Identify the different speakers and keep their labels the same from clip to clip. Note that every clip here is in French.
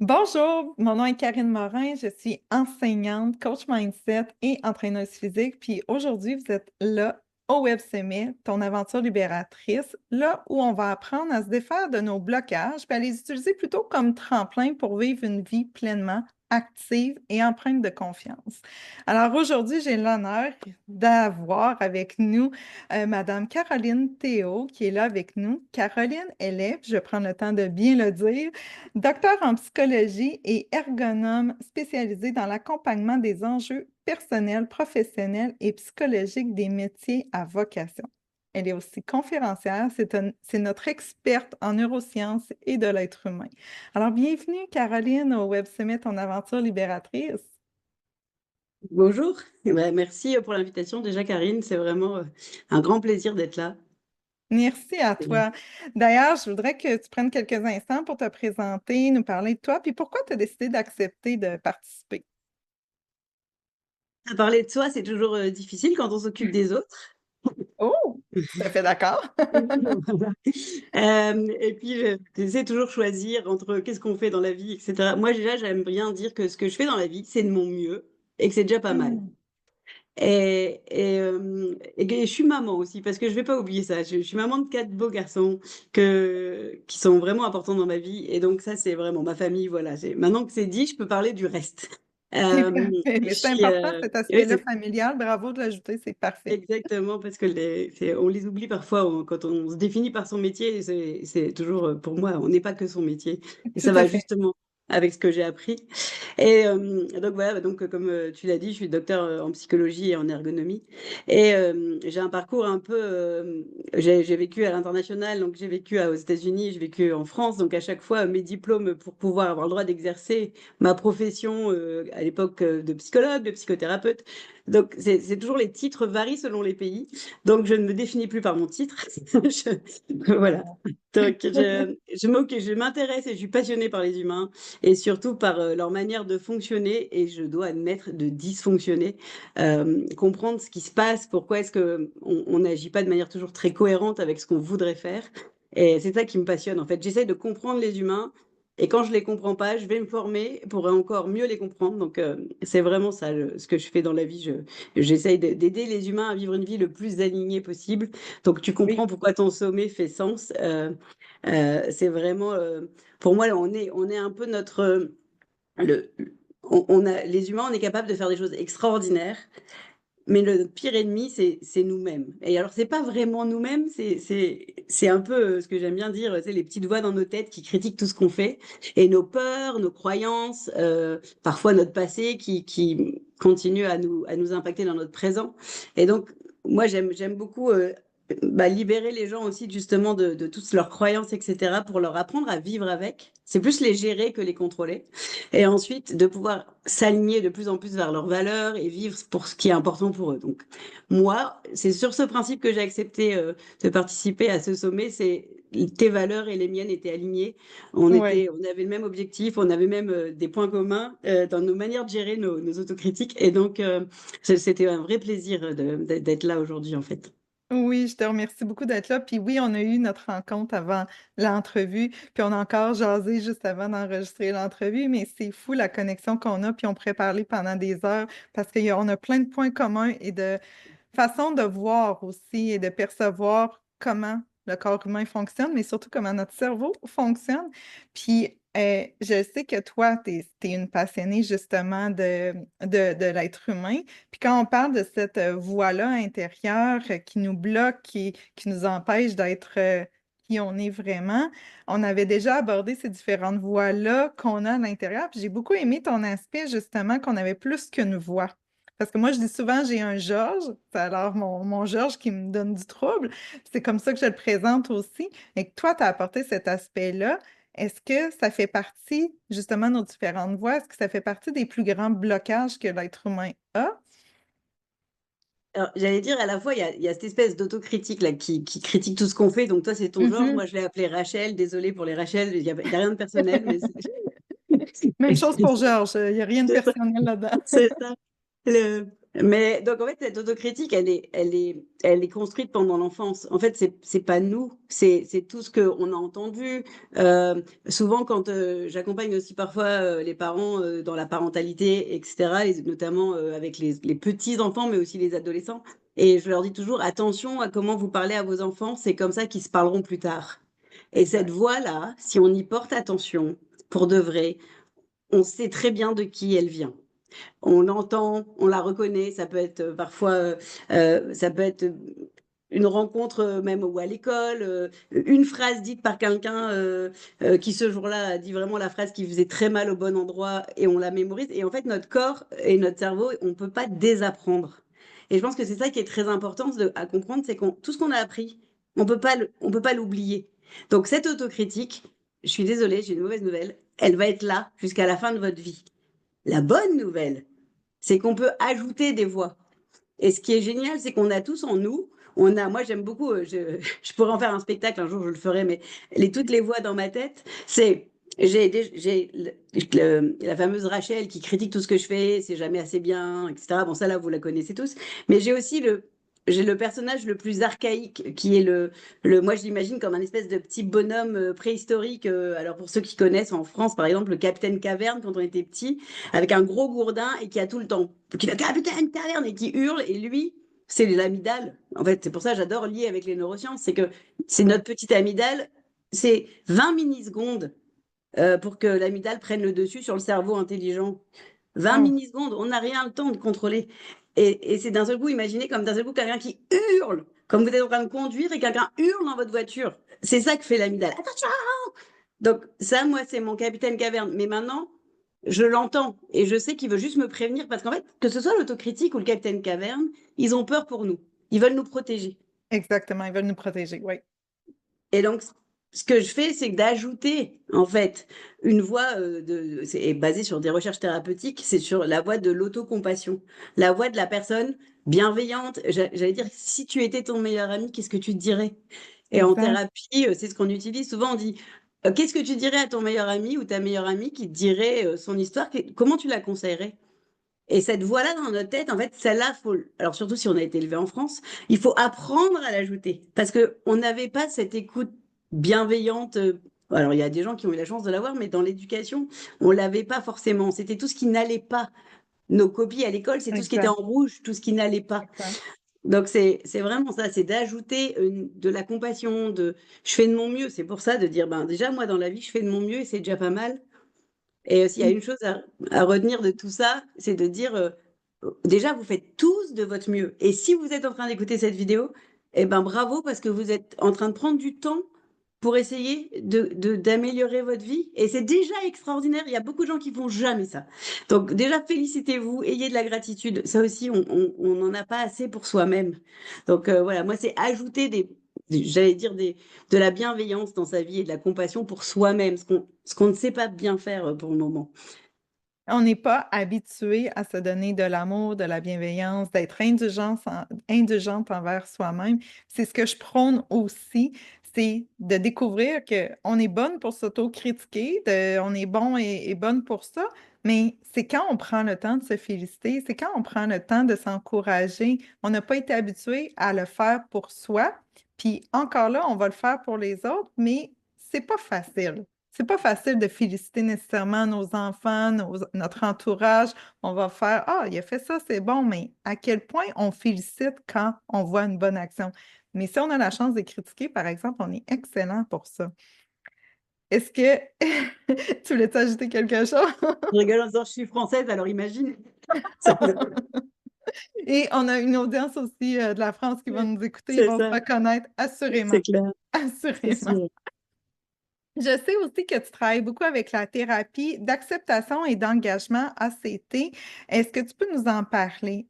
Speaker 1: Bonjour, mon nom est Karine Morin, je suis enseignante, coach mindset et entraîneuse physique. Puis aujourd'hui, vous êtes là au Web Summit, ton aventure libératrice, là où on va apprendre à se défaire de nos blocages, puis à les utiliser plutôt comme tremplin pour vivre une vie pleinement active et empreinte de confiance. Alors aujourd'hui, j'ai l'honneur d'avoir avec nous Madame Caroline Théo qui est là avec nous. Caroline, elle est, je prends le temps de bien le dire, docteur en psychologie et ergonome spécialisé dans l'accompagnement des enjeux personnels, professionnels et psychologiques des métiers à vocation. Elle est aussi conférencière, c'est notre experte en neurosciences et de l'être humain. Alors, bienvenue Caroline au Web Summit, ton aventure libératrice.
Speaker 2: Bonjour, merci pour l'invitation déjà Karine, c'est vraiment un grand plaisir d'être là.
Speaker 1: Merci à toi. D'ailleurs, je voudrais que tu prennes quelques instants pour te présenter, nous parler de toi, puis pourquoi tu as décidé d'accepter de participer.
Speaker 2: À parler de soi, c'est toujours difficile quand on s'occupe des autres.
Speaker 1: Oh, tout à fait d'accord.
Speaker 2: Voilà. Et puis, j'essaie toujours choisir entre qu'est-ce qu'on fait dans la vie, etc. Moi, déjà, j'aime bien dire que ce que je fais dans la vie, c'est de mon mieux et que c'est déjà pas mal. Et je suis maman aussi, parce que je vais pas oublier ça. Je suis maman de 4 beaux garçons qui sont vraiment importants dans ma vie. Et donc, ça, c'est vraiment ma famille. Voilà. Maintenant que c'est dit, je peux parler du reste.
Speaker 1: C'est
Speaker 2: Euh,
Speaker 1: parfait,
Speaker 2: je
Speaker 1: mais c'est
Speaker 2: suis,
Speaker 1: important cet
Speaker 2: oui,
Speaker 1: aspect-là familial. Bravo de l'ajouter, c'est parfait.
Speaker 2: exactement, parce que on les oublie parfois quand on se définit par son métier. Et c'est toujours, pour moi, on n'est pas que son métier. Et
Speaker 1: Tout
Speaker 2: ça
Speaker 1: à
Speaker 2: va
Speaker 1: fait.
Speaker 2: justement avec ce que j'ai appris. Et donc voilà, donc comme tu l'as dit, je suis docteur en psychologie et en ergonomie. Et j'ai un parcours un peu. J'ai vécu à l'international, donc j'ai vécu aux États-Unis, j'ai vécu en France. Donc à chaque fois, mes diplômes pour pouvoir avoir le droit d'exercer ma profession à l'époque de psychologue, de psychothérapeute. Donc c'est toujours les titres varient selon les pays. Donc je ne me définis plus par mon titre. Voilà. Donc je m'intéresse et je suis passionnée par les humains et surtout par leur manière de fonctionner et je dois admettre de dysfonctionner, comprendre ce qui se passe, pourquoi est-ce que on n'agit pas de manière toujours très cohérente avec ce qu'on voudrait faire. Et c'est ça qui me passionne en fait. J'essaie de comprendre les humains et quand je les comprends pas, je vais me former pour encore mieux les comprendre. Donc c'est vraiment ça ce que je fais dans la vie. J'essaie d'aider les humains à vivre une vie le plus alignée possible. Donc tu comprends
Speaker 1: Oui.
Speaker 2: pourquoi ton sommet fait sens. C'est vraiment pour moi, là, on est un peu le, on a, les humains, on est capable de faire des choses extraordinaires, mais le pire ennemi, c'est nous-mêmes. Et alors, c'est pas vraiment nous-mêmes, c'est un peu ce que j'aime bien dire, c'est les petites voix dans nos têtes qui critiquent tout ce qu'on fait, et nos peurs, nos croyances, parfois notre passé qui continue à nous impacter dans notre présent. Et donc, moi, j'aime beaucoup libérer les gens aussi justement de toutes leurs croyances, etc., pour leur apprendre à vivre avec. C'est plus les gérer que les contrôler. Et ensuite, de pouvoir s'aligner de plus en plus vers leurs valeurs et vivre pour ce qui est important pour eux. Donc, moi, c'est sur ce principe que j'ai accepté de participer à ce sommet. C'est tes valeurs et les miennes étaient alignées.
Speaker 1: Oui.
Speaker 2: On avait le même objectif, on avait même des points communs dans nos manières de gérer nos autocritiques. Et donc, c'était un vrai plaisir d'être là aujourd'hui, en fait.
Speaker 1: Oui, je te remercie beaucoup d'être là. Puis oui, on a eu notre rencontre avant l'entrevue, puis on a encore jasé juste avant d'enregistrer l'entrevue, mais c'est fou la connexion qu'on a, puis on pourrait parler pendant des heures parce qu'on a plein de points communs et de façons de voir aussi et de percevoir comment le corps humain fonctionne, mais surtout comment notre cerveau fonctionne. Puis je sais que toi, tu es, une passionnée justement de l'être humain. Puis quand on parle de cette voix-là intérieure qui nous bloque, qui nous empêche d'être qui on est vraiment, on avait déjà abordé ces différentes voix-là qu'on a à l'intérieur. Puis j'ai beaucoup aimé ton aspect justement qu'on avait plus qu'une voix. Parce que moi, je dis souvent, j'ai un Georges, c'est alors mon Georges qui me donne du trouble. C'est comme ça que je le présente aussi. Et que toi, tu as apporté cet aspect-là. Est-ce que ça fait partie, justement, de nos différentes voix? Est-ce que ça fait partie des plus grands blocages que l'être humain a?
Speaker 2: Alors, j'allais dire, à la fois, il y a cette espèce d'autocritique là, qui critique tout ce qu'on fait. Donc, toi, c'est ton genre.
Speaker 1: Mhm.
Speaker 2: Moi, je l'ai appelé Rachel. Désolée pour les Rachel. Il y a rien de personnel, mais
Speaker 1: Même chose pour Georges, il n'y a rien de
Speaker 2: c'est ça.
Speaker 1: personnel là-dedans.
Speaker 2: C'est ça. Mais donc en fait, cette autocritique, elle est construite pendant l'enfance. En fait, c'est pas nous, c'est tout ce qu'on a entendu. Souvent, quand j'accompagne aussi parfois les parents dans la parentalité, etc., notamment avec les petits enfants, mais aussi les adolescents. Et je leur dis toujours, attention à comment vous parlez à vos enfants, c'est comme ça qu'ils se parleront plus tard. Et cette
Speaker 1: Exact.
Speaker 2: voix-là, si on y porte attention, pour de vrai, on sait très bien de qui elle vient. On l'entend, on la reconnaît. Ça peut être parfois, ça peut être une rencontre même ou à l'école, une phrase dite par quelqu'un qui ce jour-là a dit vraiment la phrase qui faisait très mal au bon endroit et on la mémorise. Et en fait, notre corps et notre cerveau, on ne peut pas désapprendre. Et je pense que c'est ça qui est très important à comprendre, c'est qu'on tout ce qu'on a appris, on peut pas l'oublier. Donc cette autocritique, je suis désolée, j'ai une mauvaise nouvelle, elle va être là jusqu'à la fin de votre vie. La bonne nouvelle, c'est qu'on peut ajouter des voix. Et ce qui est génial, c'est qu'on a tous en nous, moi j'aime beaucoup, je pourrais en faire un spectacle, un jour je le ferai, mais toutes les voix dans ma tête, j'ai la fameuse Rachel qui critique tout ce que je fais, c'est jamais assez bien, etc. Bon, ça là, vous la connaissez tous. Mais j'ai le personnage le plus archaïque qui est moi je l'imagine comme un espèce de petit bonhomme préhistorique. Alors pour ceux qui connaissent en France, par exemple, le Capitaine Caverne quand on était petit, avec un gros gourdin et qui a tout le temps, qui fait Capitaine Caverne et qui hurle. Et lui, c'est l'amygdale. En fait, c'est pour ça que j'adore lier avec les neurosciences, c'est que c'est notre petite amygdale. C'est 20 millisecondes pour que l'amygdale prenne le dessus sur le cerveau intelligent. 20
Speaker 1: Oh,
Speaker 2: millisecondes, on n'a rien le temps de contrôler. Et c'est d'un seul coup, imaginez comme d'un seul coup quelqu'un qui hurle, comme vous êtes en train de conduire et quelqu'un hurle dans votre voiture. C'est ça que fait l'amygdale. Attention! Donc ça, moi, c'est mon capitaine caverne. Mais maintenant, je l'entends et je sais qu'il veut juste me prévenir parce qu'en fait, que ce soit l'autocritique ou le capitaine caverne, ils ont peur pour nous. Ils veulent nous protéger.
Speaker 1: exactement, ils veulent nous protéger, oui.
Speaker 2: Et donc, ce que je fais, c'est d'ajouter, en fait, une voie c'est basée sur des recherches thérapeutiques, c'est sur la voie de l'autocompassion, la voie de la personne bienveillante. J'allais dire, si tu étais ton meilleur ami, qu'est-ce que tu te dirais? Et en
Speaker 1: Exact.
Speaker 2: thérapie, c'est ce qu'on utilise. Souvent, on dit, qu'est-ce que tu dirais à ton meilleur ami ou ta meilleure amie qui te dirait son histoire? Comment tu la conseillerais? Et cette voix-là dans notre tête, en fait, celle-là, alors surtout si on a été élevé en France, il faut apprendre à l'ajouter parce que on n'avait pas cette écoute bienveillante. Alors il y a des gens qui ont eu la chance de l'avoir, mais dans l'éducation, on l'avait pas forcément. C'était tout ce qui n'allait pas. Nos copies à l'école, c'est tout ce qui était en
Speaker 1: Exact.
Speaker 2: rouge, tout ce qui n'allait pas.
Speaker 1: Exact.
Speaker 2: Donc c'est vraiment ça, c'est d'ajouter de la compassion, je fais de mon mieux. C'est pour ça de dire, ben déjà moi dans la vie, je fais de mon mieux et c'est déjà pas mal. Et s'il y a une chose à retenir de tout ça, c'est de dire, déjà, vous faites tous de votre mieux. Et si vous êtes en train d'écouter cette vidéo, eh ben bravo parce que vous êtes en train de prendre du temps pour essayer d'améliorer votre vie. Et c'est déjà extraordinaire. Il y a beaucoup de gens qui font jamais ça. Donc déjà, félicitez-vous, ayez de la gratitude. Ça aussi, on n'en a pas assez pour soi-même. Donc voilà, moi, c'est ajouter j'allais dire de la bienveillance dans sa vie et de la compassion pour soi-même, ce qu'on ne sait pas bien faire pour le moment.
Speaker 1: On n'est pas habitué à se donner de l'amour, de la bienveillance, d'être indulgente envers soi-même. C'est ce que je prône aussi, c'est de découvrir qu'on est bonne pour s'auto-critiquer, on est bon et bonne pour ça, mais c'est quand on prend le temps de se féliciter, c'est quand on prend le temps de s'encourager. On n'a pas été habitué à le faire pour soi, puis encore là, on va le faire pour les autres, mais c'est pas facile. C'est pas facile de féliciter nécessairement nos enfants, notre entourage. On va faire ah, il a fait ça, c'est bon, mais à quel point on félicite quand on voit une bonne action. Mais si on a la chance de critiquer, par exemple, on est excellent pour ça. Est-ce que tu voulais ajouter quelque chose?
Speaker 2: Je rigole en disant, je suis française, alors imagine. Ça-
Speaker 1: Et on a une audience aussi de la France qui va nous écouter, ils
Speaker 2: C'est
Speaker 1: vont se
Speaker 2: ça,
Speaker 1: reconnaître assurément.
Speaker 2: c'est clair, c'est
Speaker 1: Assurément.
Speaker 2: sûr.
Speaker 1: Je sais aussi que tu travailles beaucoup avec la thérapie d'acceptation et d'engagement ACT. Est-ce que tu peux nous en parler?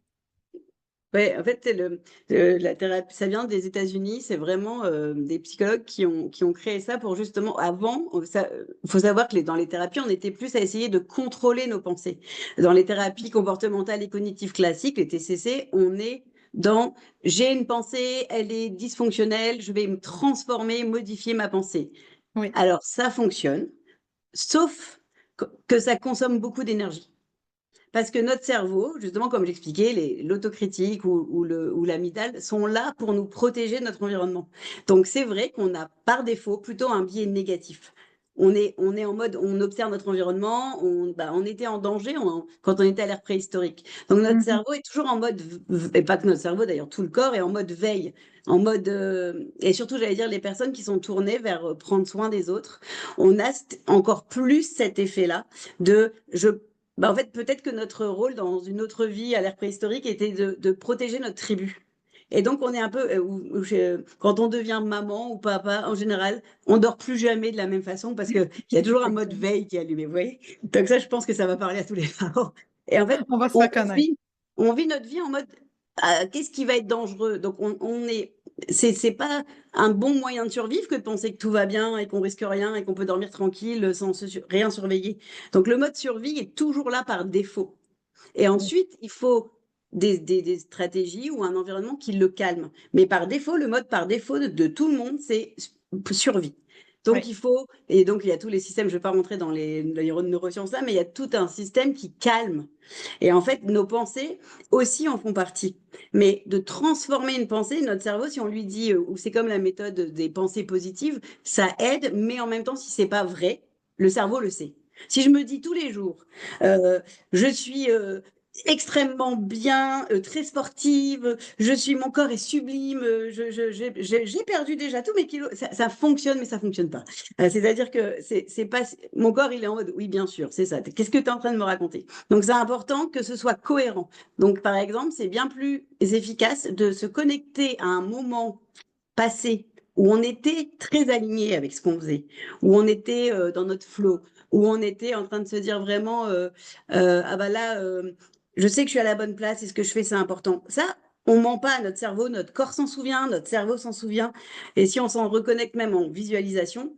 Speaker 2: Ouais, en fait, la thérapie, ça vient des États-Unis. C'est vraiment des psychologues qui ont créé ça pour justement, avant, il faut savoir que dans les thérapies, on était plus à essayer de contrôler nos pensées. Dans les thérapies comportementales et cognitives classiques, les TCC, on est dans j'ai une pensée, elle est dysfonctionnelle, je vais me transformer, modifier ma pensée.
Speaker 1: Oui,
Speaker 2: Alors, ça fonctionne, sauf que ça consomme beaucoup d'énergie. parce que notre cerveau, justement, comme j'expliquais, l'autocritique ou l'amygdale sont là pour nous protéger de notre environnement. Donc, c'est vrai qu'on a par défaut plutôt un biais négatif. On est en mode, on observe notre environnement, on était en danger quand on était à l'ère préhistorique. Donc, notre
Speaker 1: Mhm.
Speaker 2: cerveau est toujours en mode, et pas que notre cerveau d'ailleurs, tout le corps est en mode veille, en mode, et surtout, j'allais dire, les personnes qui sont tournées vers prendre soin des autres, on a encore plus cet effet-là de, en fait, peut-être que notre rôle dans une autre vie à l'ère préhistorique était de protéger notre tribu. Et donc, on est un peu, quand on devient maman ou papa, en général, on dort plus jamais de la même façon parce qu'il y a toujours un mode
Speaker 1: Effectivement.
Speaker 2: veille qui est allumé, vous voyez? Donc ça, je pense que ça va parler à tous les parents. Et en fait,
Speaker 1: On va se
Speaker 2: on
Speaker 1: reconnaître.
Speaker 2: vit, on vit notre vie en mode, qu'est-ce qui va être dangereux? Donc, c'est pas un bon moyen de survivre que de penser que tout va bien et qu'on risque rien et qu'on peut dormir tranquille sans rien surveiller. Donc, le mode survie est toujours là par défaut. Et ensuite, il faut des stratégies ou un environnement qui le calme. Mais par défaut, le mode par défaut de tout le monde, c'est survie. Donc,
Speaker 1: Oui.
Speaker 2: et donc, il y a tous les systèmes, je ne vais pas rentrer dans les neurosciences là, mais il y a tout un système qui calme. Et en fait, nos pensées aussi en font partie. Mais de transformer une pensée, notre cerveau, si on lui dit, ou c'est comme la méthode des pensées positives, ça aide, mais en même temps, si c'est pas vrai, le cerveau le sait. Si je me dis tous les jours, euh, je suis extrêmement bien, très sportive, mon corps est sublime, j'ai perdu déjà tous mes kilos. Ça fonctionne, mais ça fonctionne pas. C'est-à-dire que c'est pas, mon corps, il est en mode, oui, bien sûr, c'est ça. Qu'est-ce que tu es en train de me raconter? Donc, c'est important que ce soit cohérent. Donc, par exemple, c'est bien plus efficace de se connecter à un moment passé où on était très aligné avec ce qu'on faisait, où on était dans notre flow, où on était en train de se dire vraiment, ah bah là, je sais que je suis à la bonne place et ce que je fais, c'est important. Ça, on ment pas à notre cerveau, notre corps s'en souvient, notre cerveau s'en souvient. Et si on s'en reconnecte même en visualisation,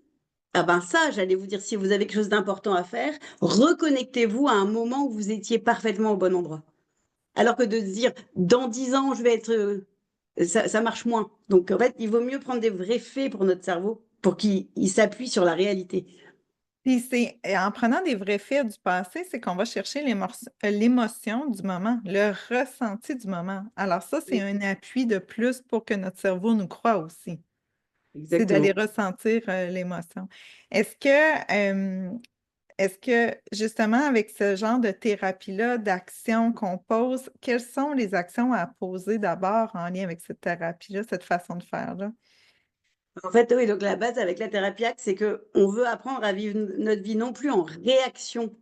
Speaker 2: ah ben ça, j'allais vous dire, si vous avez quelque chose d'important à faire, reconnectez-vous à un moment où vous étiez parfaitement au bon endroit. Alors que de se dire, dans 10 ans, je vais être... ça marche moins. Donc, en fait, il vaut mieux prendre des vrais faits pour notre cerveau, pour qu'il s'appuie sur la réalité.
Speaker 1: Puis c'est en prenant des vrais faits du passé, c'est qu'on va chercher l'émotion du moment, le ressenti du moment. Alors ça, c'est
Speaker 2: Oui,
Speaker 1: un appui de plus pour que notre cerveau nous croie aussi. C'est d'aller
Speaker 2: exactement.
Speaker 1: ressentir l'émotion. Est-ce que, est-ce que justement avec ce genre de thérapie-là, d'action qu'on pose, quelles sont les actions à poser d'abord en lien avec cette thérapie-là, cette façon de faire-là?
Speaker 2: En fait, oui, donc la base avec la thérapie ACT, c'est que on veut apprendre à vivre notre vie non plus en réaction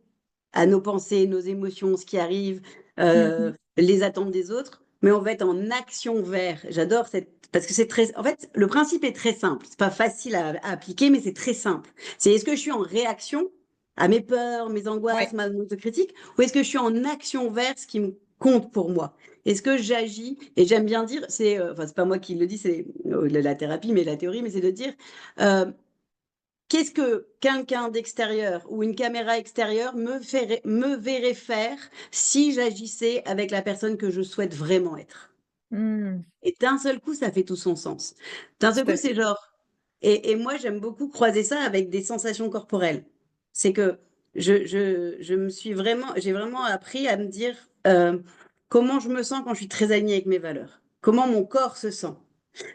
Speaker 2: à nos pensées, nos émotions, ce qui arrive,
Speaker 1: Mhm.
Speaker 2: les attentes des autres, mais on va être en action vers. J'adore parce que c'est très, en fait, le principe est très simple. C'est pas facile à appliquer, mais c'est très simple. C'est est-ce que je suis en réaction à mes peurs, mes angoisses,
Speaker 1: Oui.
Speaker 2: ma critique, ou est-ce que je suis en action vers ce qui me compte pour moi? Est-ce que j'agis? Et j'aime bien dire, enfin, c'est pas moi qui le dis, c'est la thérapie, mais la théorie, mais c'est de dire, euh, qu'est-ce que quelqu'un d'extérieur ou une caméra extérieure me verrait faire si j'agissais avec la personne que je souhaite vraiment être?
Speaker 1: Hmm,
Speaker 2: Et d'un seul coup, ça fait tout son sens. D'un seul
Speaker 1: tout
Speaker 2: coup,
Speaker 1: à
Speaker 2: c'est
Speaker 1: fait.
Speaker 2: genre. Et moi, j'aime beaucoup croiser ça avec des sensations corporelles. C'est que je me suis vraiment, j'ai vraiment appris à me dire comment je me sens quand je suis très alignée avec mes valeurs. Comment mon corps se sent.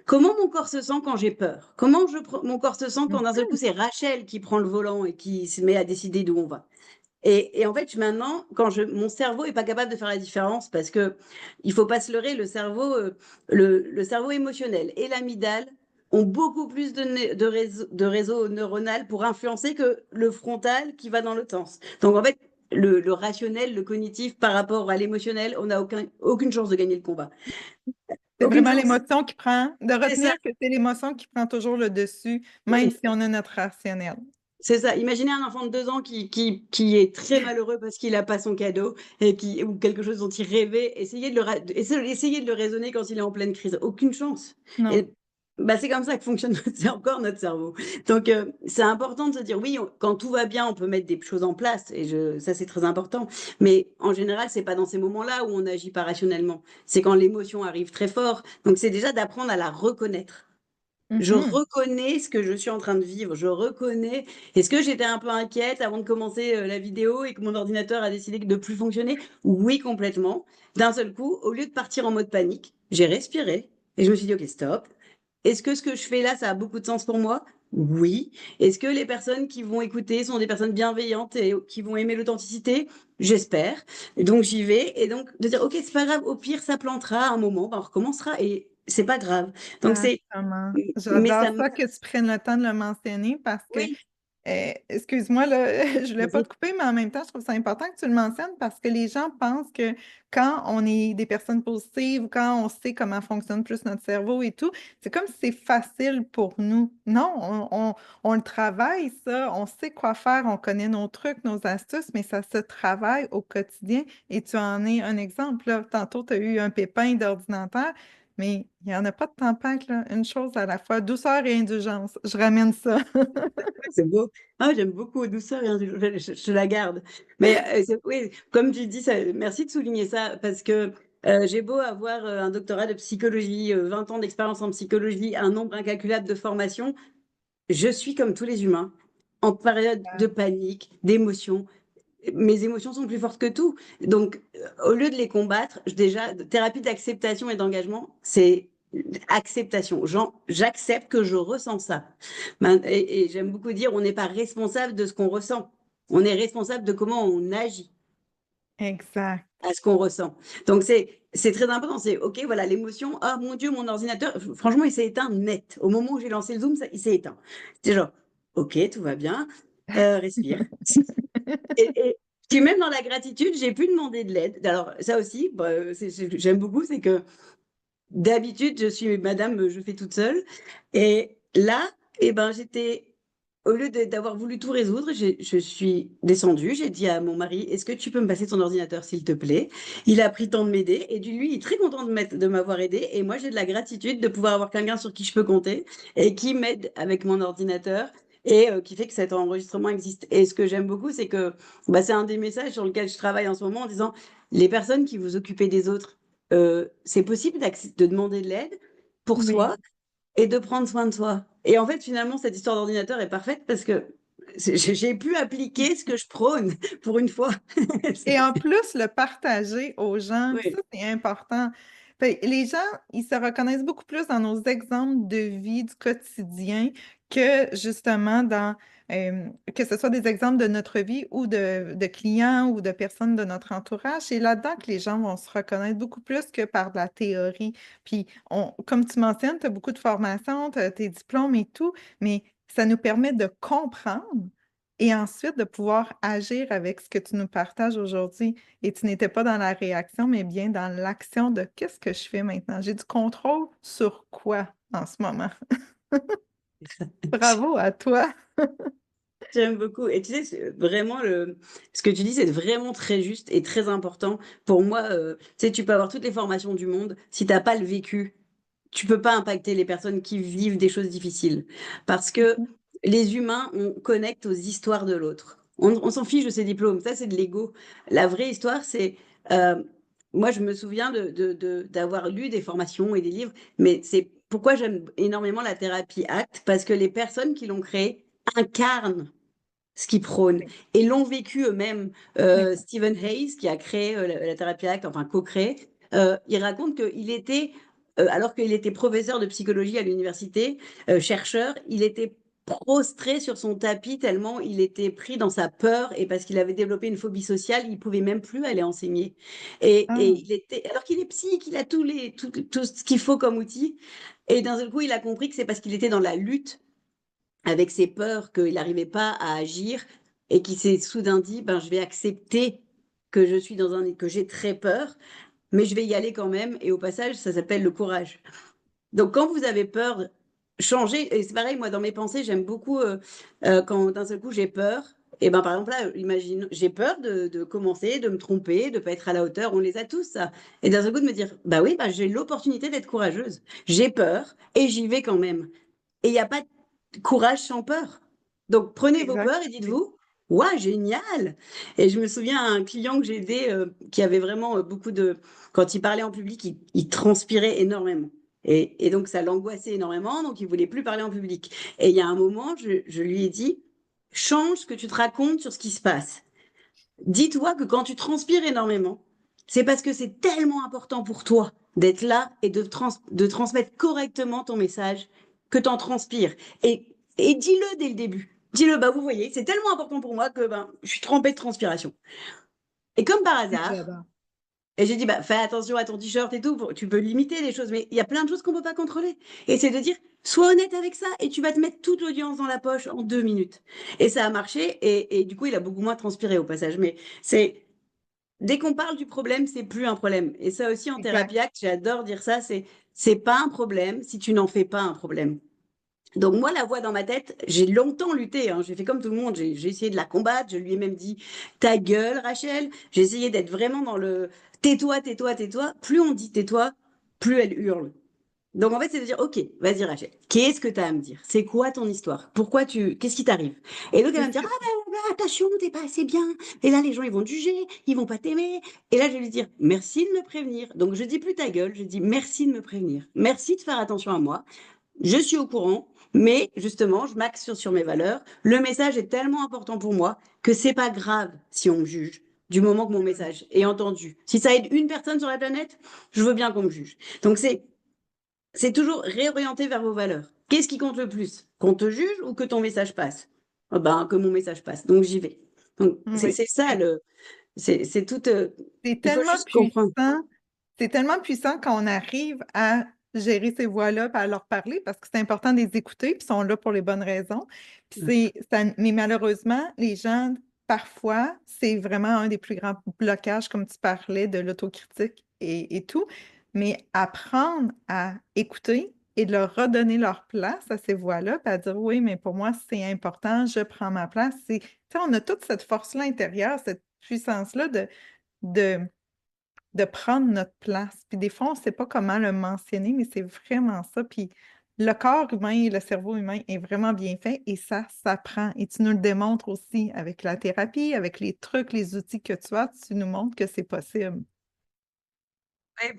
Speaker 2: Comment mon corps se sent quand j'ai peur? Comment mon corps se sent quand d'un seul coup c'est Rachel qui prend le volant et qui se met à décider d'où on va? Et en fait, maintenant, mon cerveau est pas capable de faire la différence parce que il faut pas se leurrer, le cerveau émotionnel et l'amygdale ont beaucoup plus de réseaux neuronaux pour influencer que le frontal qui va dans l'autre sens. Donc en fait, le rationnel, le cognitif par rapport à l'émotionnel, on n'a aucune chance de gagner le combat.
Speaker 1: C'est
Speaker 2: Aucune
Speaker 1: vraiment
Speaker 2: chance.
Speaker 1: l'émotion qui prend, de
Speaker 2: C'est ça.
Speaker 1: retenir que c'est l'émotion qui prend toujours le dessus, même
Speaker 2: Oui.
Speaker 1: si on a notre rationnel.
Speaker 2: C'est ça. Imaginez un enfant de 2 ans qui est très malheureux parce qu'il n'a pas son cadeau ou quelque chose dont il rêvait. Essayez de le raisonner quand il est en pleine crise. Aucune chance.
Speaker 1: Non.
Speaker 2: Et bah, c'est comme ça que fonctionne c'est encore notre cerveau. Donc, c'est important de se dire, oui, quand tout va bien, on peut mettre des choses en place. Ça, c'est très important. Mais en général, c'est pas dans ces moments-là où on n'agit pas rationnellement. C'est quand l'émotion arrive très fort. Donc, c'est déjà d'apprendre à la reconnaître. Je
Speaker 1: Mhm.
Speaker 2: reconnais ce que je suis en train de vivre. Je reconnais. Est-ce que j'étais un peu inquiète avant de commencer la vidéo et que mon ordinateur a décidé de ne plus fonctionner? Oui, complètement. D'un seul coup, au lieu de partir en mode panique, j'ai respiré et je me suis dit, OK, stop. Est-ce que ce que je fais là, ça a beaucoup de sens pour moi? Oui. Est-ce que les personnes qui vont écouter sont des personnes bienveillantes et qui vont aimer l'authenticité? J'espère. Et donc j'y vais. Et donc de dire, OK, c'est pas grave, au pire, ça plantera un moment, ben, on recommencera et c'est pas grave. Donc c'est
Speaker 1: Exactement.
Speaker 2: mais
Speaker 1: J'adore
Speaker 2: ça me
Speaker 1: ça que tu prennes le temps de le mentionner parce que,
Speaker 2: oui,
Speaker 1: excuse-moi, là, je voulais pas
Speaker 2: vas-y.
Speaker 1: te couper, mais en même temps, je trouve ça important que tu le mentionnes parce que les gens pensent que quand on est des personnes positives ou quand on sait comment fonctionne plus notre cerveau et tout, c'est comme si c'est facile pour nous. Non, on le travaille, ça, on sait quoi faire, on connaît nos trucs, nos astuces, mais ça se travaille au quotidien et tu en es un exemple, là. Tantôt, tu as eu un pépin d'ordinateur. Mais il n'y en a pas de tempête, là. Une chose à la fois, douceur et indulgence. Je ramène ça.
Speaker 2: C'est beau. Ah, j'aime beaucoup douceur, hein, je la garde. Mais oui, comme tu dis, merci de souligner ça, parce que j'ai beau avoir un doctorat de psychologie, 20 ans d'expérience en psychologie, un nombre incalculable de formations, je suis comme tous les humains, en période de panique, d'émotion. Mes émotions sont plus fortes que tout. Donc, au lieu de les combattre, déjà, thérapie d'acceptation et d'engagement, c'est acceptation. J'accepte que je ressens ça. Et j'aime beaucoup dire, on n'est pas responsable de ce qu'on ressent. On est responsable de comment on agit
Speaker 1: Exact.
Speaker 2: à ce qu'on ressent. Donc, c'est très important. C'est, OK, voilà, l'émotion. Ah, mon Dieu, mon ordinateur, franchement, il s'est éteint net. Au moment où j'ai lancé le Zoom, il s'est éteint. C'est genre, OK, tout va bien. Respire. Et puis même dans la gratitude, j'ai pu demander de l'aide. Alors ça aussi, bah, j'aime beaucoup, c'est que d'habitude, je suis madame, je fais toute seule. Et là, eh ben, au lieu d'avoir voulu tout résoudre, je suis descendue, j'ai dit à mon mari, est-ce que tu peux me passer ton ordinateur, s'il te plaît? Il a pris le temps de m'aider et lui, il est très content de m'avoir aidé. Et moi, j'ai de la gratitude de pouvoir avoir quelqu'un sur qui je peux compter et qui m'aide avec mon ordinateur et qui fait que cet enregistrement existe. Et ce que j'aime beaucoup, c'est que bah, c'est un des messages sur lequel je travaille en ce moment en disant, les personnes qui vous occupez des autres, c'est possible de demander de l'aide pour
Speaker 1: Oui.
Speaker 2: soi et de prendre soin de soi. Et en fait, finalement, cette histoire d'ordinateur est parfaite parce que j'ai pu appliquer ce que je prône pour une fois.
Speaker 1: Et en plus, le partager aux gens, ça,
Speaker 2: Oui,
Speaker 1: c'est important. Les gens, ils se reconnaissent beaucoup plus dans nos exemples de vie du quotidien que justement que ce soit des exemples de notre vie ou de clients ou de personnes de notre entourage. C'est là-dedans que les gens vont se reconnaître beaucoup plus que par de la théorie. Puis, comme tu mentionnes, tu as beaucoup de formations, tu as tes diplômes et tout, mais ça nous permet de comprendre et ensuite de pouvoir agir avec ce que tu nous partages aujourd'hui. Et tu n'étais pas dans la réaction, mais bien dans l'action de qu'est-ce que je fais maintenant? J'ai du contrôle sur quoi en ce moment? Bravo à toi.
Speaker 2: j'aime beaucoup. Et tu sais, vraiment, ce que tu dis, c'est vraiment très juste et très important. Pour moi, tu sais, tu peux avoir toutes les formations du monde. Si tu n'as pas le vécu, tu peux pas impacter les personnes qui vivent des choses difficiles. Parce que les humains, on connecte aux histoires de l'autre. On s'en fiche de ses diplômes. Ça, c'est de l'ego. La vraie histoire, c'est... moi, je me souviens d'avoir lu des formations et des livres, mais c'est pourquoi j'aime énormément la thérapie ACT, parce que les personnes qui l'ont créée incarnent ce qu'ils prônent et l'ont vécu eux-mêmes.
Speaker 1: Exact.
Speaker 2: Stephen Hayes, qui a créé la thérapie ACT, enfin co-créé, il raconte qu'il était, alors qu'il était professeur de psychologie à l'université, chercheur, il était prostré sur son tapis tellement il était pris dans sa peur et parce qu'il avait développé une phobie sociale, il pouvait même plus aller enseigner. Et
Speaker 1: Ah,
Speaker 2: il était, alors qu'il est psy, qu'il a tout ce qu'il faut comme outil, et d'un seul coup, il a compris que c'est parce qu'il était dans la lutte avec ses peurs qu'il n'arrivait pas à agir et qui s'est soudain dit ben, je vais accepter que je suis que j'ai très peur, mais je vais y aller quand même. Et au passage, ça s'appelle le courage. Donc, quand vous avez peur, changez. Et c'est pareil, moi, dans mes pensées, j'aime beaucoup quand d'un seul coup j'ai peur. Et ben, par exemple, là, imagine, j'ai peur de commencer, de me tromper, de ne pas être à la hauteur. On les a tous, ça. Et d'un seul coup, de me dire, bah oui, bah, j'ai l'opportunité d'être courageuse. J'ai peur et j'y vais quand même. Et il n'y a pas de courage sans peur. Donc, prenez vos
Speaker 1: exact.
Speaker 2: peurs et dites-vous, waouh, génial! Et je me souviens à un client que j'ai aidé qui avait vraiment beaucoup de. Quand il parlait en public, il transpirait énormément. Et donc, ça l'angoissait énormément, donc il voulait plus parler en public. Et il y a un moment, je lui ai dit, change ce que tu te racontes sur ce qui se passe. Dis-toi que quand tu transpires énormément, c'est parce que c'est tellement important pour toi d'être là et de transmettre correctement ton message que tu en transpires. Et dis-le dès le début. Dis-le, bah vous voyez, c'est tellement important pour moi que ben, je suis trempée de transpiration. Et comme par hasard,
Speaker 1: J'adore.
Speaker 2: et j'ai dit, bah, fais attention à ton t-shirt et tout, tu peux limiter les choses, mais il y a plein de choses qu'on ne peut pas contrôler. Et c'est de dire, sois honnête avec ça et tu vas te mettre toute l'audience dans la poche en 2 minutes. Et ça a marché et du coup, il a beaucoup moins transpiré au passage. Mais c'est, dès qu'on parle du problème, c'est plus un problème. Et ça aussi en
Speaker 1: Exact.
Speaker 2: thérapie acte, j'adore dire ça, c'est pas un problème si tu n'en fais pas un problème. Donc moi, la voix dans ma tête, j'ai longtemps lutté, hein. J'ai fait comme tout le monde, j'ai essayé de la combattre, je lui ai même dit, ta gueule, Rachel. J'ai essayé d'être vraiment dans le tais-toi, tais-toi, tais-toi. Plus on dit tais-toi, plus elle hurle. Donc en fait, c'est de dire, ok, vas-y Rachel, qu'est-ce que tu as à me dire? C'est quoi ton histoire? Qu'est-ce qui t'arrive? Et donc elle va me
Speaker 1: Qu'est-ce
Speaker 2: dire,
Speaker 1: que-
Speaker 2: ah ben, attention, t'es pas assez bien. Et là, les gens, ils vont te juger, ils vont pas t'aimer. Et là, je vais lui dire, merci de me prévenir. Donc je dis plus ta gueule, je dis merci de me prévenir. Merci de faire attention à moi. Je suis au courant, mais justement, je m'axe sur mes valeurs. Le message est tellement important pour moi que c'est pas grave si on me juge, du moment que mon message est entendu. Si ça aide une personne sur la planète, je veux bien qu'on me juge. Donc c'est toujours réorienter vers vos valeurs. Qu'est-ce qui compte le plus? Qu'on te juge ou que ton message passe? Ah ben, que mon message passe. Donc j'y vais. Donc
Speaker 1: Oui.
Speaker 2: c'est ça c'est tout.
Speaker 1: C'est
Speaker 2: Il faut
Speaker 1: tellement
Speaker 2: juste comprendre.
Speaker 1: puissant. C'est tellement puissant quand on arrive à gérer ces voix-là, puis à leur parler, parce que c'est important de les écouter, puis ils sont là pour les bonnes raisons. Puis mais malheureusement, les gens, parfois, c'est vraiment un des plus grands blocages, comme tu parlais, de l'autocritique et tout. Mais apprendre à écouter et de leur redonner leur place à ces voix-là, puis à dire oui, mais pour moi, c'est important, je prends ma place. Tu sais, on a toute cette force-là intérieure, cette puissance-là de de prendre notre place. Puis des fois, on ne sait pas comment le mentionner, mais c'est vraiment ça. Puis le corps humain et le cerveau humain est vraiment bien fait et ça s'apprend. Et tu nous le démontres aussi avec la thérapie, avec les trucs, les outils que tu as, tu nous montres que c'est possible.
Speaker 2: Ouais,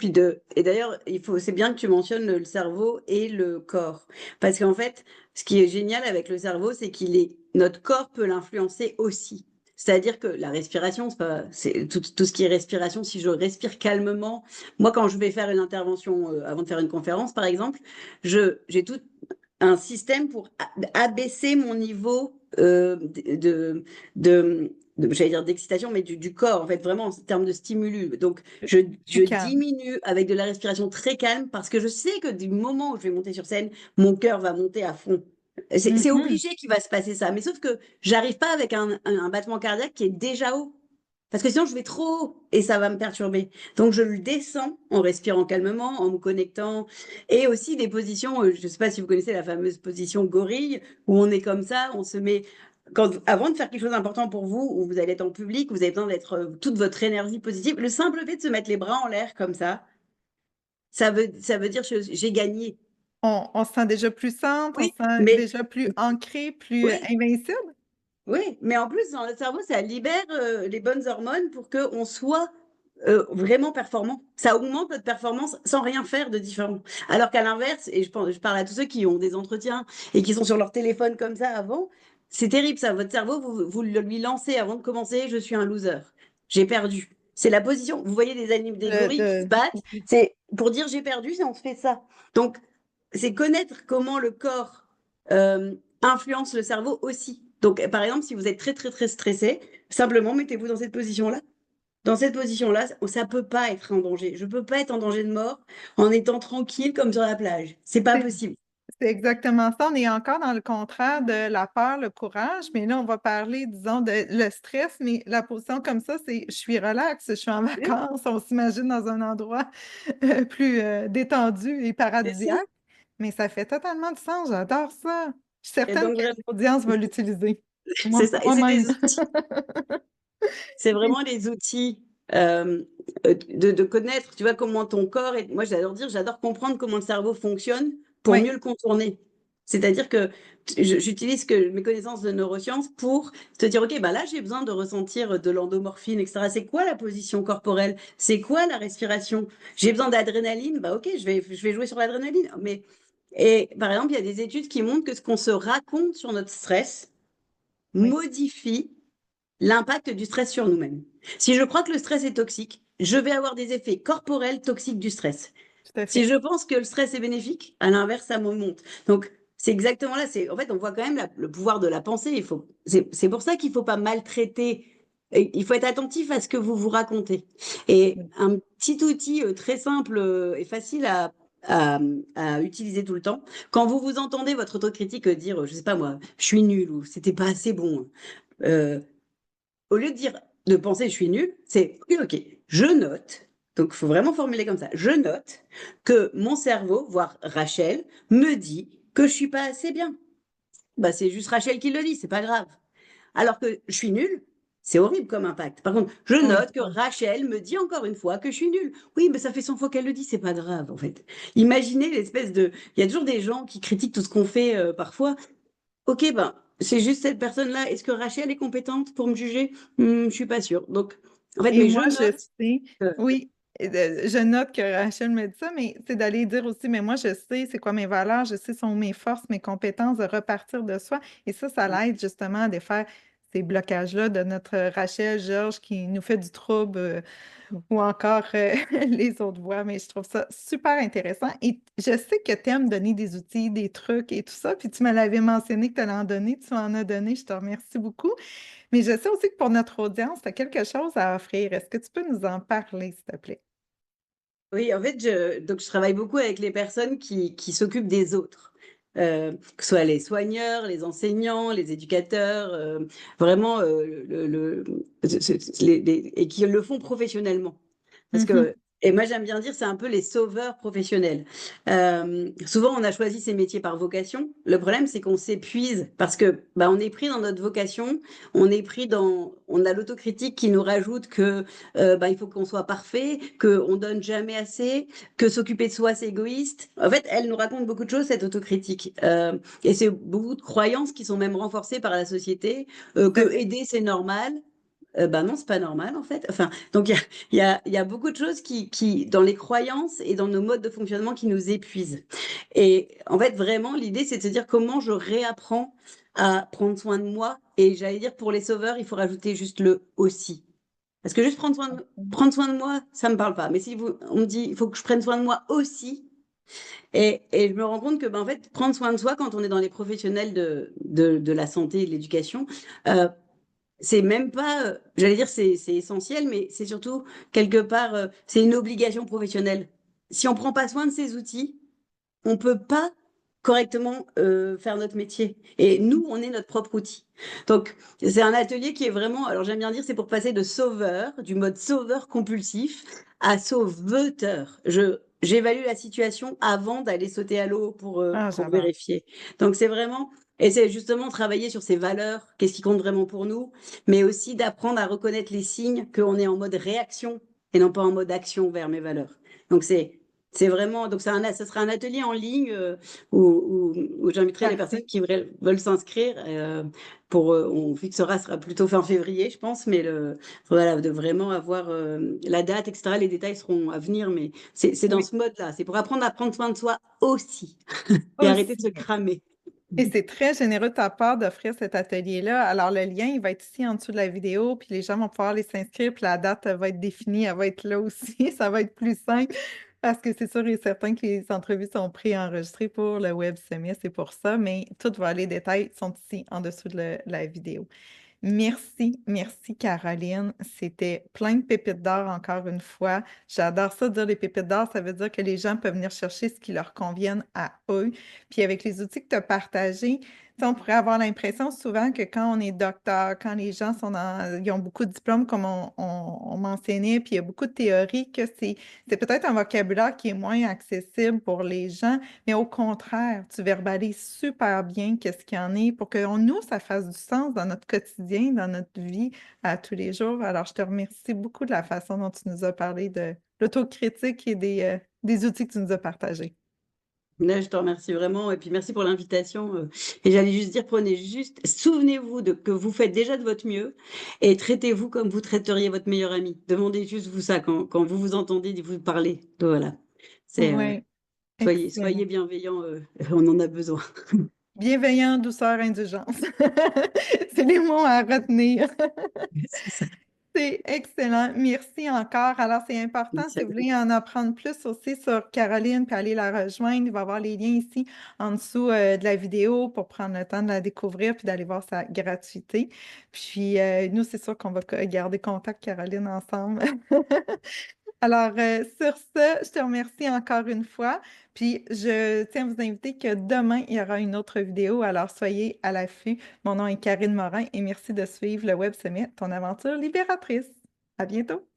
Speaker 2: et d'ailleurs, c'est bien que tu mentionnes le cerveau et le corps. Parce qu'en fait, ce qui est génial avec le cerveau, c'est notre corps peut l'influencer aussi. C'est-à-dire que la respiration, c'est tout ce qui est respiration. Si je respire calmement, moi, quand je vais faire une intervention, avant de faire une conférence, par exemple, j'ai tout un système pour abaisser mon niveau de, j'allais dire d'excitation, mais du corps, en fait, vraiment en termes de stimulus. Donc, je
Speaker 1: Du calme.
Speaker 2: diminue avec de la respiration très calme parce que je sais que du moment où je vais monter sur scène, mon cœur va monter à fond. C'est
Speaker 1: Mhm.
Speaker 2: obligé qu'il va se passer ça. Mais sauf que j'arrive pas avec un battement cardiaque qui est déjà haut. Parce que sinon, je vais trop haut et ça va me perturber. Donc, je le descends en respirant calmement, en me connectant. Et aussi des positions, je ne sais pas si vous connaissez la fameuse position gorille, où on est comme ça, on se met avant de faire quelque chose d'important pour vous, où vous allez être en public, vous avez besoin d'être toute votre énergie positive, le simple fait de se mettre les bras en l'air comme ça veut dire que j'ai gagné.
Speaker 1: On se sent déjà plus centre, on
Speaker 2: Oui,
Speaker 1: se sent
Speaker 2: mais
Speaker 1: déjà plus ancré, plus
Speaker 2: oui,
Speaker 1: invincible.
Speaker 2: oui, mais en plus, dans le cerveau, ça libère les bonnes hormones pour qu'on soit vraiment performant. Ça augmente notre performance sans rien faire de différent. Alors qu'à l'inverse, et je parle à tous ceux qui ont des entretiens et qui sont sur leur téléphone comme ça avant, c'est terrible ça. Votre cerveau, vous le lui lancez avant de commencer, je suis un loser. J'ai perdu. C'est la position. Vous voyez des gorilles qui se battent,
Speaker 1: Oui.
Speaker 2: c'est pour dire j'ai perdu, c'est on se fait ça. Donc, c'est connaître comment le corps influence le cerveau aussi. Donc, par exemple, si vous êtes très, très, très stressé, simplement mettez-vous dans cette position-là. Dans cette position-là, ça ne peut pas être en danger. Je ne peux pas être en danger de mort en étant tranquille comme sur la plage. C'est pas
Speaker 1: C'est
Speaker 2: possible.
Speaker 1: c'est exactement ça. On est encore dans le contraire de la peur, le courage, mais là, on va parler, disons, de le stress, mais la position comme ça, c'est je suis relax, je suis en
Speaker 2: Oui,
Speaker 1: vacances, on s'imagine dans un endroit plus détendu et
Speaker 2: c'est ça.
Speaker 1: paradisiaque, mais ça fait totalement du sens, j'adore ça. Je suis
Speaker 2: Et
Speaker 1: certaine
Speaker 2: donc,
Speaker 1: que
Speaker 2: vraiment,
Speaker 1: l'audience va l'utiliser.
Speaker 2: c'est ça. Et c'est
Speaker 1: Moi-même.
Speaker 2: des outils. C'est vraiment les outils de connaître, tu vois, comment ton corps est. Moi, j'adore comprendre comment le cerveau fonctionne pour
Speaker 1: Oui,
Speaker 2: mieux le contourner. C'est-à-dire que j'utilise mes connaissances de neurosciences pour te dire, OK, bah là, j'ai besoin de ressentir de l'endomorphine, etc. C'est quoi la position corporelle? C'est quoi la respiration? J'ai besoin d'adrénaline? Bah OK, je vais jouer sur l'adrénaline. Et par exemple, il y a des études qui montrent que ce qu'on se raconte sur notre stress
Speaker 1: Oui,
Speaker 2: modifie l'impact du stress sur nous-mêmes. Si je crois que le stress est toxique, je vais avoir des effets corporels toxiques du stress.
Speaker 1: tout à
Speaker 2: Si
Speaker 1: fait.
Speaker 2: je pense que le stress est bénéfique, à l'inverse, ça me monte. Donc, c'est exactement là. En fait, on voit quand même le pouvoir de la pensée. C'est pour ça qu'il ne faut pas maltraiter. Et il faut être attentif à ce que vous vous racontez. Et
Speaker 1: Oui.
Speaker 2: un petit outil très simple et facile à utiliser tout le temps. Quand vous vous entendez votre autocritique dire, je sais pas moi, je suis nul ou c'était pas assez bon. euh, Au lieu de dire, de penser je suis nul, c'est ok, ok, je note. Donc, il faut vraiment formuler comme ça. Je note que mon cerveau, voire Rachel, me dit que je suis pas assez bien. Bah, c'est juste Rachel qui le dit, c'est pas grave. Alors que je suis nulle, c'est horrible comme impact. Par contre, je
Speaker 1: Oui.
Speaker 2: note que Rachel me dit encore une fois que je suis nulle. Oui, mais ça fait 100 fois qu'elle le dit, c'est pas grave en fait. Imaginez l'espèce de. Il y a toujours des gens qui critiquent tout ce qu'on fait parfois. Ok, ben, c'est juste cette personne-là. Est-ce que Rachel est compétente pour me juger? Je suis pas sûre. Donc, en fait,
Speaker 1: Et
Speaker 2: mais je
Speaker 1: moi, je
Speaker 2: note.
Speaker 1: sais,
Speaker 2: que-
Speaker 1: oui, je note que Rachel me dit ça, mais c'est d'aller dire aussi, mais moi, je sais c'est quoi mes valeurs, je sais sont mes forces, mes compétences, de repartir de soi. Et ça l'aide justement à défaire ces blocages-là de notre Rachel, Georges, qui nous fait du trouble, ou encore les autres voix. Mais je trouve ça super intéressant. Et je sais que tu aimes donner des outils, des trucs et tout ça. Puis tu me l'avais mentionné que tu allais en donner, tu en as donné, je te remercie beaucoup. Mais je sais aussi que pour notre audience, tu as quelque chose à offrir. Est-ce que tu peux nous en parler, s'il te plaît?
Speaker 2: Oui, en fait, donc je travaille beaucoup avec les personnes qui s'occupent des autres. Que ce soit les soigneurs, les enseignants, les éducateurs, vraiment, et qui le font professionnellement. Parce
Speaker 1: Mhm.
Speaker 2: que, et moi j'aime bien dire, c'est un peu les sauveurs professionnels. Souvent, on a choisi ces métiers par vocation. Le problème, c'est qu'on s'épuise parce que bah, on est pris dans notre vocation, on a l'autocritique qui nous rajoute que bah, il faut qu'on soit parfait, qu'on donne jamais assez, que s'occuper de soi, c'est égoïste. En fait, elle nous raconte beaucoup de choses, cette autocritique. Et c'est beaucoup de croyances qui sont même renforcées par la société,
Speaker 1: Tout à
Speaker 2: que
Speaker 1: fait.
Speaker 2: aider, c'est normal. Bah non, c'est pas normal en fait. Enfin, donc il y a beaucoup de choses dans les croyances et dans nos modes de fonctionnement qui nous épuisent. Et en fait, vraiment, l'idée, c'est de se dire comment je réapprends à prendre soin de moi. Et j'allais dire, pour les sauveurs, il faut rajouter juste le aussi. Parce que juste prendre soin de moi, ça me parle pas. Mais si on me dit, il faut que je prenne soin de moi aussi. Et je me rends compte que, ben, en fait, prendre soin de soi quand on est dans les professionnels de la santé et de l'éducation, euh, c'est même pas, j'allais dire, c'est essentiel, mais c'est surtout quelque part, c'est une obligation professionnelle. Si on prend pas soin de ces outils, on peut pas correctement faire notre métier. Et nous, on est notre propre outil. Donc, c'est un atelier qui est vraiment, alors j'aime bien dire, c'est pour passer de sauveur, du mode sauveur compulsif, à sauveteur. J'évalue la situation avant d'aller sauter à l'eau
Speaker 1: Ah,
Speaker 2: pour
Speaker 1: j'adore.
Speaker 2: vérifier. Donc, c'est vraiment, et c'est justement travailler sur ces valeurs, qu'est-ce qui compte vraiment pour nous, mais aussi d'apprendre à reconnaître les signes qu'on est en mode réaction et non pas en mode action vers mes valeurs. Donc, c'est vraiment, donc ce sera un atelier en ligne où j'inviterai les personnes
Speaker 1: Parfait.
Speaker 2: qui veulent s'inscrire. On fixera, ce sera plutôt fin février, je pense, mais voilà, de vraiment avoir la date, etc. Les détails seront à venir, mais c'est dans
Speaker 1: Oui,
Speaker 2: ce mode-là. C'est pour apprendre à prendre soin de soi aussi et arrêter de se
Speaker 1: aussi.
Speaker 2: cramer.
Speaker 1: Et c'est très généreux de ta part d'offrir cet atelier-là. Alors, le lien, il va être ici en dessous de la vidéo, puis les gens vont pouvoir aller s'inscrire, puis la date va être définie, elle va être là aussi. Ça va être plus simple parce que c'est sûr et certain que les entrevues sont pré-enregistrées pour le Web Summit, c'est pour ça, mais les détails sont ici en dessous de la vidéo. Merci, merci Caroline. C'était plein de pépites d'or encore une fois. J'adore ça dire les pépites d'or, ça veut dire que les gens peuvent venir chercher ce qui leur convienne à eux. Puis avec les outils que tu as partagés, tu sais, on pourrait avoir l'impression souvent que quand on est docteur, quand les gens ils ont beaucoup de diplômes comme on mentionnait, puis il y a beaucoup de théories, que c'est peut-être un vocabulaire qui est moins accessible pour les gens. Mais au contraire, tu verbalises super bien qu'est-ce qu'il y en est pour que nous, ça fasse du sens dans notre quotidien, dans notre vie à tous les jours. Alors, je te remercie beaucoup de la façon dont tu nous as parlé de l'autocritique et des outils que tu nous as partagés.
Speaker 2: Là, je te remercie vraiment et puis merci pour l'invitation, et j'allais juste dire, prenez juste souvenez-vous de que vous faites déjà de votre mieux et traitez-vous comme vous traiteriez votre meilleur ami. Demandez juste vous ça quand vous vous entendez de vous parler. Donc voilà, c'est,
Speaker 1: Ouais,
Speaker 2: soyez
Speaker 1: excellent.
Speaker 2: bienveillants, on en a besoin.
Speaker 1: Bienveillant, douceur, indulgence. C'est les mots à retenir.
Speaker 2: C'est ça.
Speaker 1: C'est excellent. Merci encore. Alors, c'est important,
Speaker 2: Merci
Speaker 1: si
Speaker 2: à
Speaker 1: vous
Speaker 2: vous.
Speaker 1: voulez en apprendre plus aussi sur Caroline, puis aller la rejoindre, il va y avoir les liens ici en dessous de la vidéo pour prendre le temps de la découvrir puis d'aller voir sa gratuité. Puis, nous, c'est sûr qu'on va garder contact, Caroline, ensemble. Alors, sur ce, je te remercie encore une fois. Puis, je tiens à vous inviter que demain, il y aura une autre vidéo. Alors, soyez à l'affût. Mon nom est Karine Morin et merci de suivre le Web Summit, ton aventure libératrice. À bientôt.